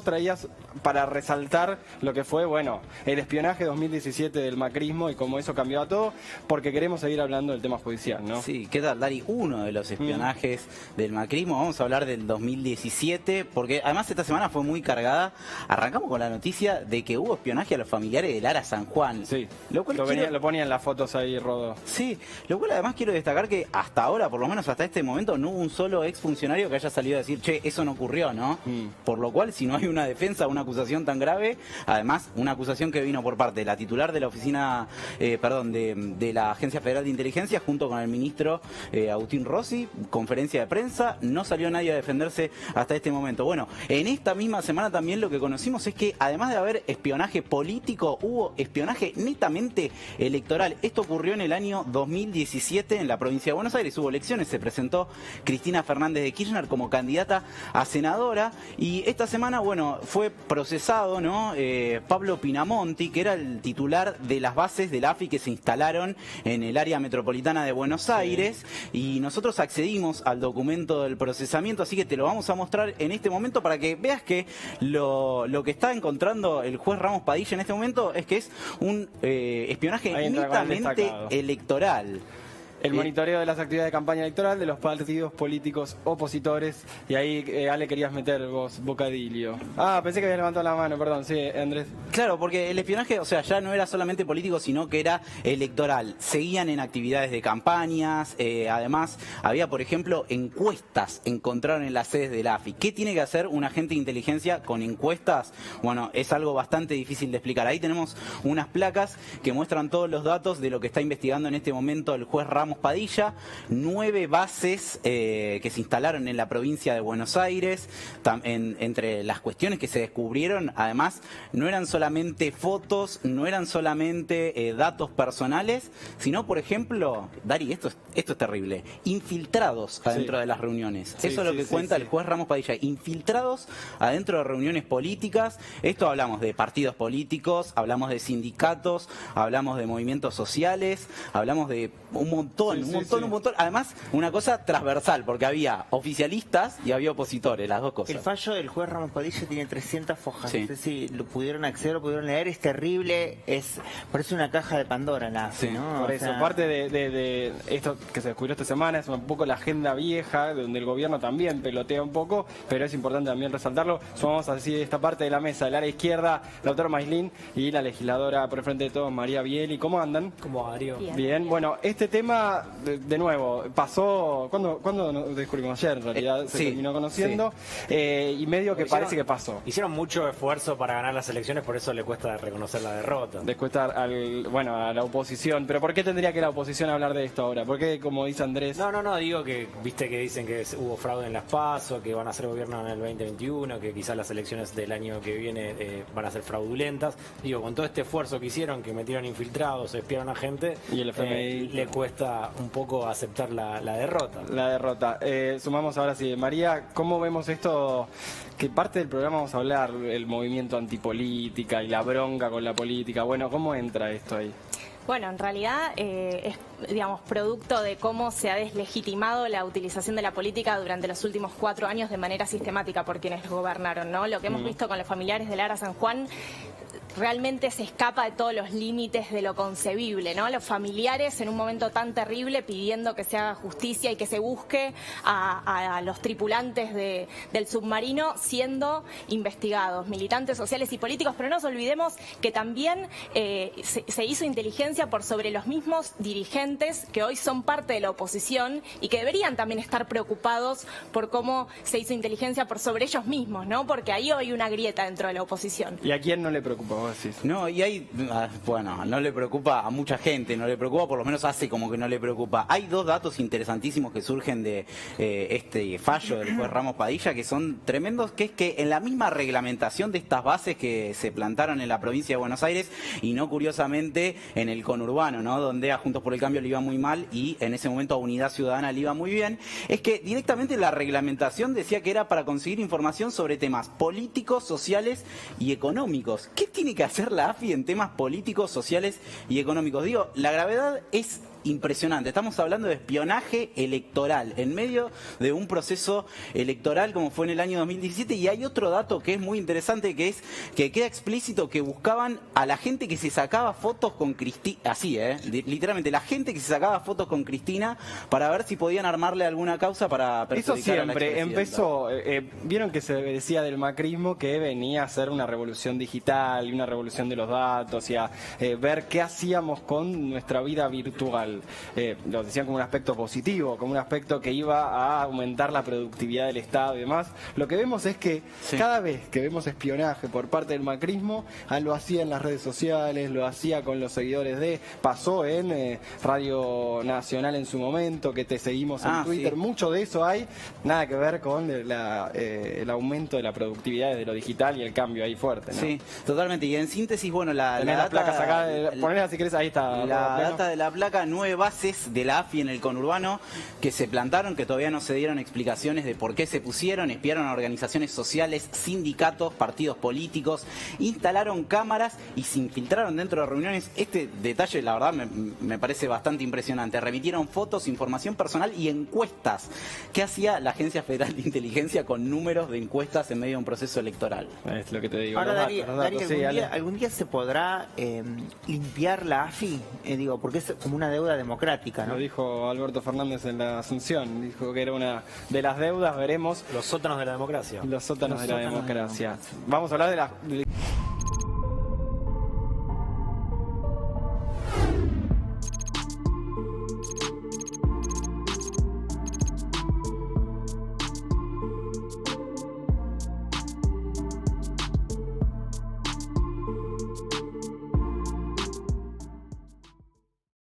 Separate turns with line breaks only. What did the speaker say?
traías para resaltar lo que fue, bueno, el espionaje 2017 del macrismo y cómo eso cambió a todo, porque queremos seguir hablando del tema judicial, ¿no?
Sí, ¿qué tal, Dari? Uno de los espionajes del macrismo. Vamos a hablar del 2017, porque además esta semana fue muy cargada. Arrancamos con la noticia de que hubo espionaje a los familiares de Lara San Juan.
Sí,
lo
ponían las fotos ahí, Rodo.
Sí, lo cual además quiero destacar que hasta ahora, por lo menos hasta este momento, no hubo un solo exfuncionario que haya salido a decir, che, eso no ocurrió, ¿no? Por lo cual, si no hay una defensa, una acusación tan grave, además, una acusación que vino por parte de la titular de la oficina, de la Agencia Federal de Inteligencia, junto con el ministro Agustín Rossi, conferencia de prensa, no salió nadie a defenderse hasta este momento. Bueno, en esta misma semana también lo que conocimos es que, además de haber espionaje político, hubo espionaje netamente electoral. Esto ocurrió en el año 2017 en la provincia de Buenos Aires. Hubo elecciones, se presentó Cristina Fernández de Kirchner como candidata a senadora y esta semana, bueno, fue procesado, ¿no? Pablo Pinamonti, que era el titular de las bases de la AFI que se instalaron en el área metropolitana de Buenos Aires, y nosotros accedimos al documento del procesamiento, así que te lo vamos a mostrar en este momento para que veas que lo que está encontrando el juez Ramos Padilla en este momento es que es un espionaje netamente electoral.
El monitoreo de las actividades de campaña electoral de los partidos políticos opositores. Y ahí, Ale, querías meter vos, bocadillo. Ah, pensé que habías levantado la mano, perdón, sí, Andrés.
Claro, porque el espionaje, o sea, ya no era solamente político, sino que era electoral. Seguían en actividades de campañas, además había, por ejemplo, encuestas, encontraron en las sedes de la AFI. ¿Qué tiene que hacer un agente de inteligencia con encuestas? Bueno, es algo bastante difícil de explicar. Ahí tenemos unas placas que muestran todos los datos de lo que está investigando en este momento el juez Ramos Padilla. 9 bases que se instalaron en la provincia de Buenos Aires. Entre las cuestiones que se descubrieron, además, no eran solamente fotos, no eran solamente datos personales, sino, por ejemplo, Dari, esto es terrible, infiltrados adentro de las reuniones. Eso es lo que cuenta el juez Ramos Padilla, infiltrados adentro de reuniones políticas. Esto hablamos de partidos políticos, hablamos de sindicatos, hablamos de movimientos sociales, hablamos de un montón. Además, una cosa transversal, porque había oficialistas y había opositores, las dos cosas.
El fallo del juez Ramos Padilla tiene 300 fojas. No sé si lo pudieron acceder, lo pudieron leer. Es terrible, parece una caja de Pandora, ¿no?
Por eso, parte de esto que se descubrió esta semana es un poco la agenda vieja, donde el gobierno también pelotea un poco, pero es importante también resaltarlo. Sumamos así esta parte de la mesa, del área izquierda, Lautaro Maislin, y la legisladora por el frente de todos, María Bieli. ¿Cómo andan?
¿Cómo va, Darío?
Bien, bueno, este tema, de nuevo, pasó, ¿cuándo nos descubrimos? Ayer, en realidad, se terminó conociendo, y medio que parece que pasó.
Hicieron mucho esfuerzo para ganar las elecciones, por eso le cuesta reconocer la derrota.
Les cuesta a la oposición, pero ¿por qué tendría que la oposición hablar de esto ahora? ¿Por qué, como dice Andrés?
No, digo que, viste que dicen que hubo fraude en las PASO, que van a hacer gobierno en el 2021, que quizás las elecciones del año que viene van a ser fraudulentas. Digo, con todo este esfuerzo que hicieron, que metieron infiltrados, espiaron a gente,
y el FMI
le cuesta un poco aceptar la derrota.
La derrota. Sumamos ahora sí, María, ¿cómo vemos esto? Que parte del programa vamos a hablar, el movimiento antipolítica y la bronca con la política. Bueno, ¿cómo entra esto ahí?
Bueno, en realidad es, digamos, producto de cómo se ha deslegitimado la utilización de la política durante los últimos 4 años de manera sistemática por quienes gobernaron, ¿no? Lo que hemos visto con los familiares de Lara San Juan realmente se escapa de todos los límites de lo concebible, ¿no? Los familiares en un momento tan terrible pidiendo que se haga justicia y que se busque a los tripulantes del submarino siendo investigados, militantes sociales y políticos, pero no nos olvidemos que también se hizo inteligencia por sobre los mismos dirigentes que hoy son parte de la oposición y que deberían también estar preocupados por cómo se hizo inteligencia por sobre ellos mismos, ¿no? Porque ahí hay una grieta dentro de la oposición.
¿Y a quién no le preocupa?
No, y hay, bueno, no le preocupa a mucha gente, no le preocupa, por lo menos hace como que no le preocupa. Hay 2 datos interesantísimos que surgen de este fallo del juez Ramos Padilla que son tremendos, que es que en la misma reglamentación de estas bases que se plantaron en la provincia de Buenos Aires, y no curiosamente en el conurbano, ¿no? Donde a Juntos por el Cambio le iba muy mal y en ese momento a Unidad Ciudadana le iba muy bien, es que directamente la reglamentación decía que era para conseguir información sobre temas políticos, sociales y económicos. ¿Qué tiene que hacer la AFI en temas políticos, sociales y económicos? Digo, la gravedad es impresionante. Estamos hablando de espionaje electoral en medio de un proceso electoral como fue en el año 2017. Y hay otro dato que es muy interesante, que es que queda explícito que buscaban a la gente que se sacaba fotos con Cristina, así, literalmente, la gente que se sacaba fotos con Cristina para ver si podían armarle alguna causa para perjudicar.
Eso siempre
a la
empezó, vieron que se decía del macrismo que venía a hacer una revolución digital y una revolución de los datos y a ver qué hacíamos con nuestra vida virtual. Lo decían como un aspecto positivo, como un aspecto que iba a aumentar la productividad del Estado y demás. Lo que vemos es que cada vez que vemos espionaje por parte del macrismo, lo hacía en las redes sociales, lo hacía con los seguidores pasó en Radio Nacional en su momento, que te seguimos en Twitter,
sí.
Mucho de eso hay, nada que ver con el aumento de la productividad de lo digital y el cambio ahí fuerte, ¿no?
Sí, totalmente. Y en síntesis, bueno, la data,
placas acá, ponela si querés, ahí está.
La data de la placa, 9 bases de la AFI en el conurbano que se plantaron, que todavía no se dieron explicaciones de por qué se pusieron, espiaron a organizaciones sociales, sindicatos, partidos políticos, instalaron cámaras y se infiltraron dentro de reuniones. Este detalle, la verdad, me parece bastante impresionante. Remitieron fotos, información personal y encuestas. ¿Qué hacía la Agencia Federal de Inteligencia con números de encuestas en medio de un proceso electoral?
Es lo que te digo.
Ahora, Darío,
Sí,
¿algún día se podrá limpiar la AFI? Digo, porque es como una deuda democrática, ¿no?
Lo dijo Alberto Fernández en la Asunción. Dijo que era una de las deudas, veremos.
Los sótanos de la democracia.
Los sótanos de la democracia. Vamos a hablar de